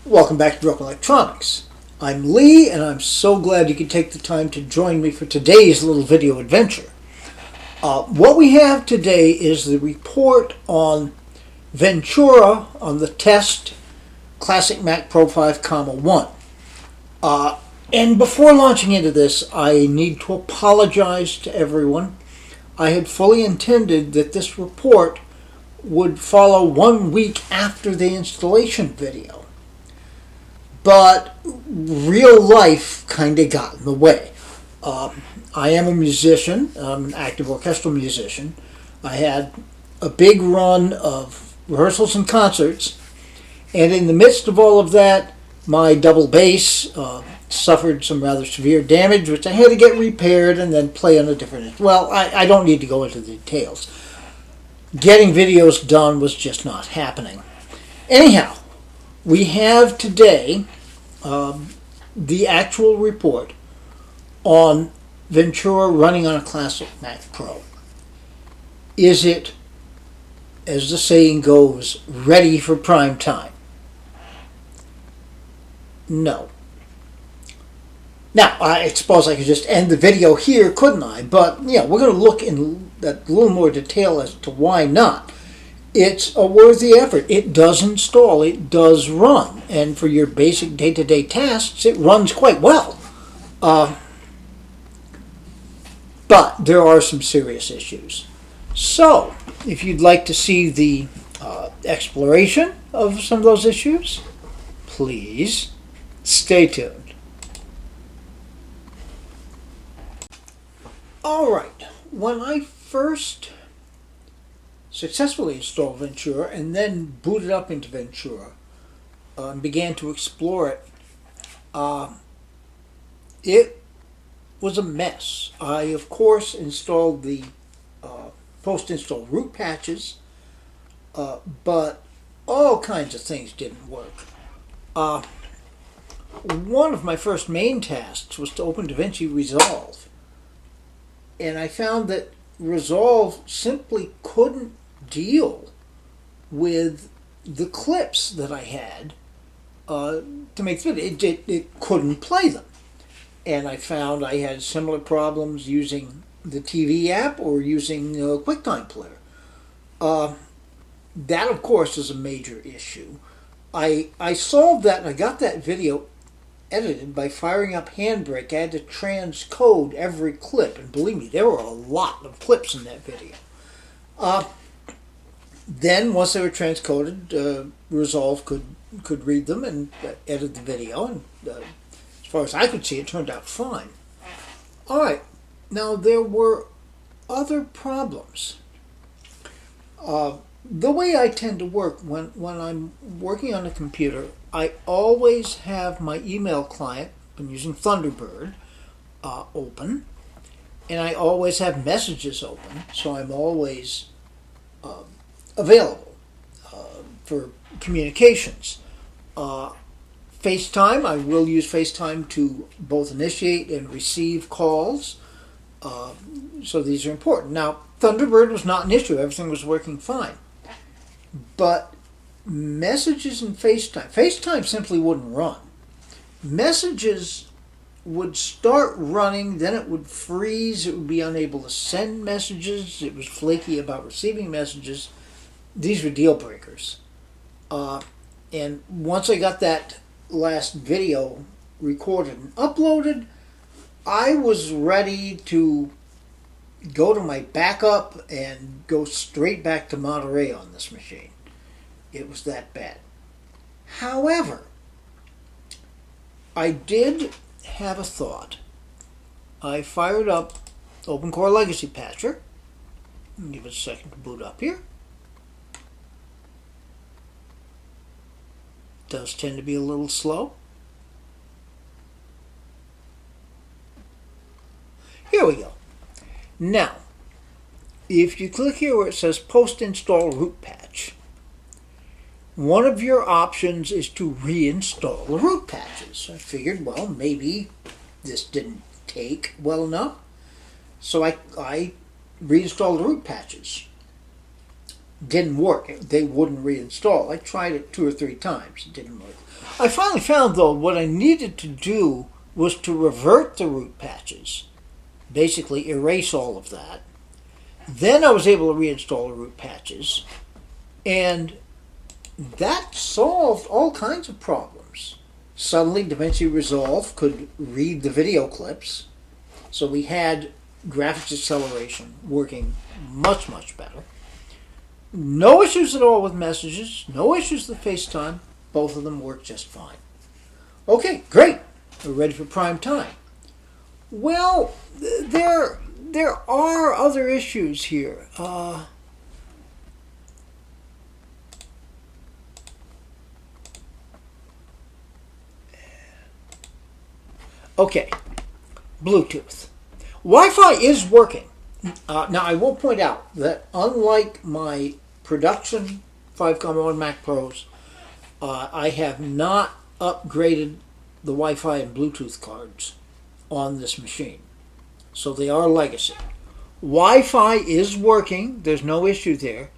Welcome back to Broken Electronics. I'm Lee, and I'm so glad you could take the time to join me for today's little video adventure. What we have today is the report on Ventura on the test Classic Mac Pro 5, 1. And before launching into this, I need to apologize to everyone. I had fully intended that this report would follow 1 week after the installation video. But real life kind of got in the way. I am a musician. I'm an active orchestral musician. I had a big run of rehearsals and concerts, and in the midst of all of that, my double bass suffered some rather severe damage, which I had to get repaired and then play on a different... Well, I don't need to go into the details. Getting videos done was just not happening. Anyhow, we have today the actual report on Ventura running on a Classic Mac Pro. Is it, as the saying goes, ready for prime time? No. Now, I suppose I could just end the video here, couldn't I? But, yeah, we're going to look in a little more detail as to why not. It's a worthy effort. It does install. It does run. And for your basic day-to-day tasks, it runs quite well. But there are some serious issues. So, if you'd like to see the exploration of some of those issues, please stay tuned. All right. When I first successfully installed Ventura and then booted up into Ventura and began to explore it, it was a mess. I, of course, installed the post-install root patches, but all kinds of things didn't work. One of my first main tasks was to open DaVinci Resolve, and I found that Resolve simply couldn't deal with the clips that I had to make the video. It couldn't play them. And I found I had similar problems using the TV app or using QuickTime Player. That, of course, is a major issue. I solved that, and I got that video edited by firing up Handbrake. I had to transcode every clip, and believe me, there were a lot of clips in that video. Then, once they were transcoded, Resolve could read them and edit the video, and as far as I could see, it turned out fine. All right, now there were other problems. The way I tend to work when I'm working on a computer, I always have my email client, I'm using Thunderbird, open, and I always have messages open, so I'm always available for communications. FaceTime, I will use FaceTime to both initiate and receive calls, so these are important. Now, Thunderbird was not an issue, everything was working fine. But messages in FaceTime simply wouldn't run. Messages would start running, then it would freeze, it would be unable to send messages, it was flaky about receiving messages. These were deal breakers. And once I got that last video recorded and uploaded, I was ready to go to my backup and go straight back to Monterey on this machine. It was that bad. However, I did have a thought. I fired up OpenCore Legacy Patcher. Give it a second to boot up here. Does tend to be a little slow. Here we go. Now, if you click here where it says post-install root patch, one of your options is to reinstall the root patches. I figured, well, maybe this didn't take well enough, so I reinstalled the root patches. didn't work. They wouldn't reinstall. I tried it 2 or 3 times. It didn't work. I finally found, though, what I needed to do was to revert the root patches, basically erase all of that. Then I was able to reinstall the root patches, and that solved all kinds of problems. Suddenly, DaVinci Resolve could read the video clips, so we had graphics acceleration working much, much better. No issues at all with messages, no issues with FaceTime. Both of them work just fine. Okay, great. We're ready for prime time. Well, there are other issues here. Okay, Bluetooth. Wi-Fi is working. Now, I will point out that unlike my production 5.1 Mac Pros, I have not upgraded the Wi-Fi and Bluetooth cards on this machine. So they are legacy. Wi-Fi is working. There's no issue there.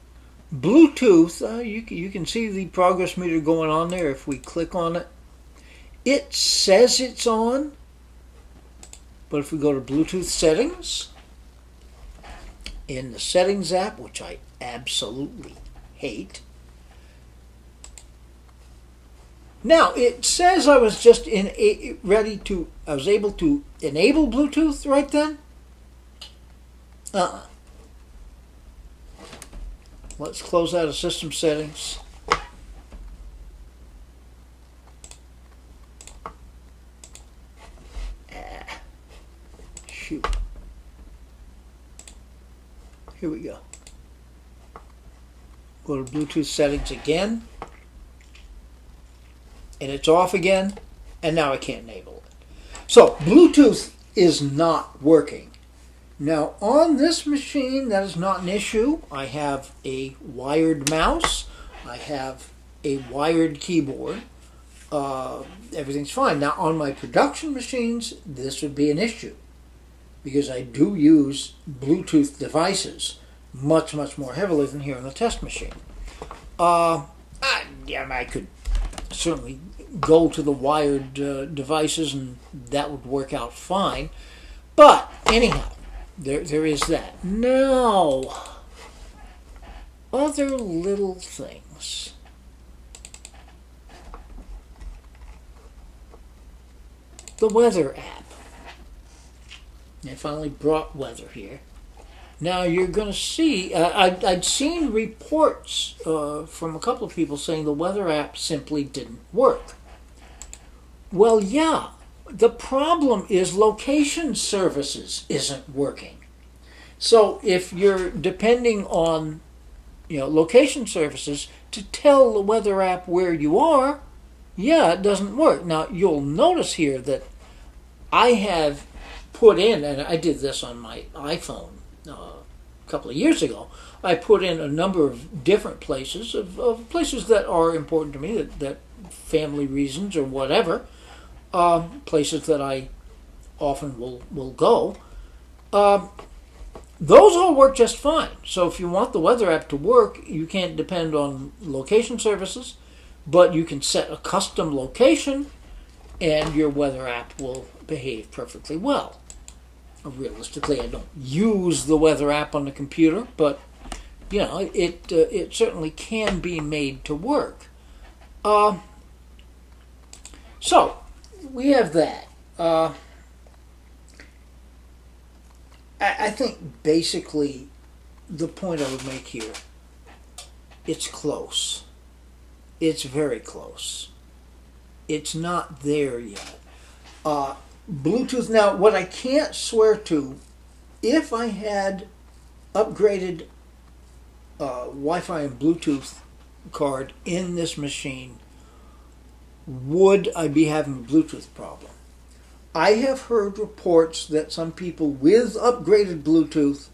Bluetooth, you can see the progress meter going on there. If we click on it, it says it's on. But if we go to Bluetooth settings, in the settings app, which I absolutely hate, now it says I was just I was able to enable Bluetooth right then. Let's close out of system settings. Shoot. Here we go. Go to Bluetooth settings again. And it's off again. And now I can't enable it. So Bluetooth is not working. Now on this machine, that is not an issue. I have a wired mouse. I have a wired keyboard. Everything's fine. Now on my production machines, this would be an issue, because I do use Bluetooth devices much, much more heavily than here on the test machine. I could certainly go to the wired devices and that would work out fine. But anyhow, there is that. Now, other little things. The weather app. I finally brought weather here. Now you're going to see, I'd seen reports from a couple of people saying the weather app simply didn't work. Well, yeah, the problem is location services isn't working. So if you're depending on location services to tell the weather app where you are, yeah, it doesn't work. Now you'll notice here that I have put in, and I did this on my iPhone a couple of years ago, I put in a number of different places, of places that are important to me, that family reasons or whatever, places that I often will go. Those all work just fine. So if you want the weather app to work, you can't depend on location services, but you can set a custom location and your weather app will behave perfectly well. Realistically, I don't use the weather app on the computer, but it certainly can be made to work. So we have that. I think basically the point I would make here, it's close. It's very close. It's not there yet. Bluetooth, now what I can't swear to, if I had upgraded Wi-Fi and Bluetooth card in this machine, would I be having a Bluetooth problem? I have heard reports that some people with upgraded Bluetooth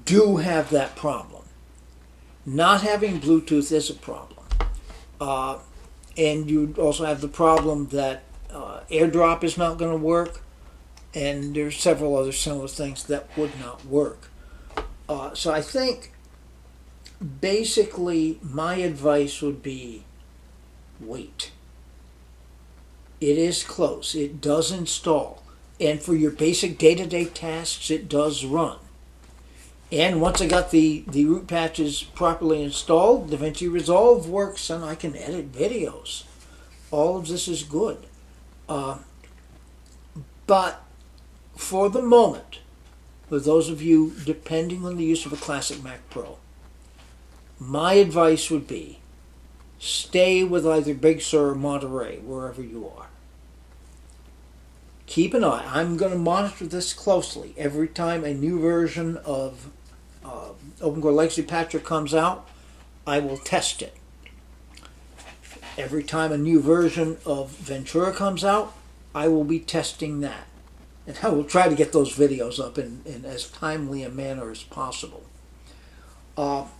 do have that problem. Not having Bluetooth is a problem. And you also have the problem that AirDrop is not going to work, and there's several other similar things that would not work. So I think basically, my advice would be wait. It is close. It does install. And for your basic day-to-day tasks, it does run. And once I got the root patches properly installed, DaVinci Resolve works and I can edit videos. All of this is good. But for the moment, for those of you depending on the use of a classic Mac Pro, my advice would be stay with either Big Sur or Monterey, wherever you are. Keep an eye. I'm going to monitor this closely. Every time a new version of OpenCore Legacy Patcher comes out, I will test it. Every time a new version of Ventura comes out, I will be testing that. And I will try to get those videos up in as timely a manner as possible. Another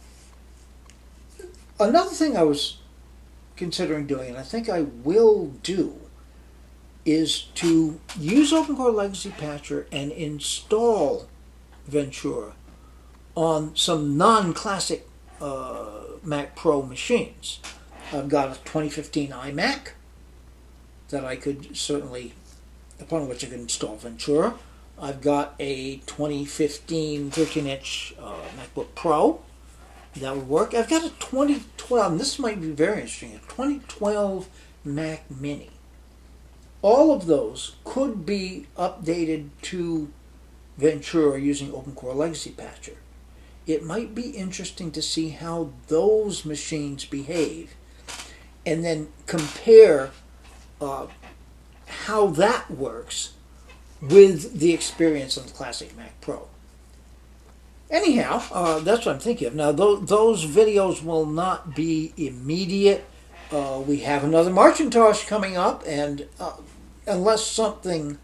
thing I was considering doing, and I think I will do, is to use OpenCore Legacy Patcher and install Ventura on some non-classic Mac Pro machines. I've got a 2015 iMac that I could certainly, upon which I could install Ventura. I've got a 2015 13-inch MacBook Pro that would work. I've got a 2012, and this might be very interesting, a 2012 Mac Mini. All of those could be updated to Ventura using OpenCore Legacy Patcher. It might be interesting to see how those machines behave and then compare how that works with the experience on the classic Mac Pro. Anyhow, that's what I'm thinking of. Now, those videos will not be immediate. We have another Marcintosh coming up, and unless something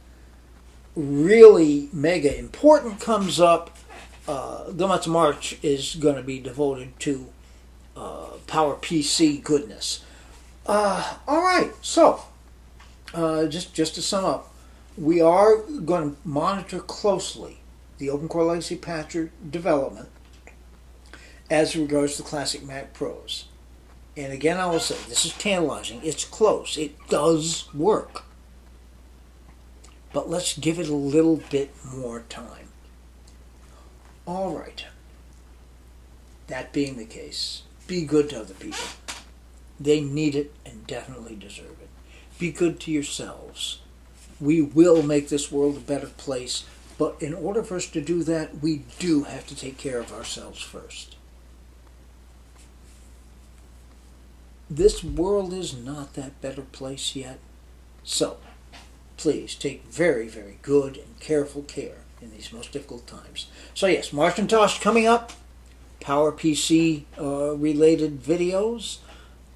really mega important comes up, the month of March is going to be devoted to PowerPC goodness. All right, so just to sum up, we are going to monitor closely the OpenCore Legacy Patcher development as regards to classic Mac Pros. And again, I will say, this is tantalizing. It's close. It does work. But let's give it a little bit more time. All right. That being the case, be good to other people. They need it and definitely deserve it. Be good to yourselves. We will make this world a better place, but in order for us to do that, we do have to take care of ourselves first. This world is not that better place yet, so please take very, very good and careful care in these most difficult times. So yes, Marcintosh coming up, PowerPC related videos.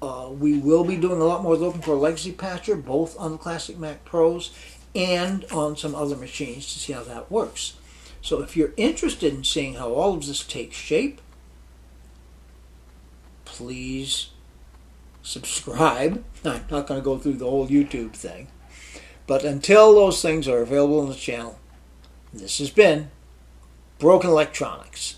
We will be doing a lot more with OpenCore Legacy Patcher, both on the classic Mac Pros and on some other machines to see how that works. So if you're interested in seeing how all of this takes shape, please subscribe. I'm not going to go through the whole YouTube thing. But until those things are available on the channel, this has been Broken Electronics.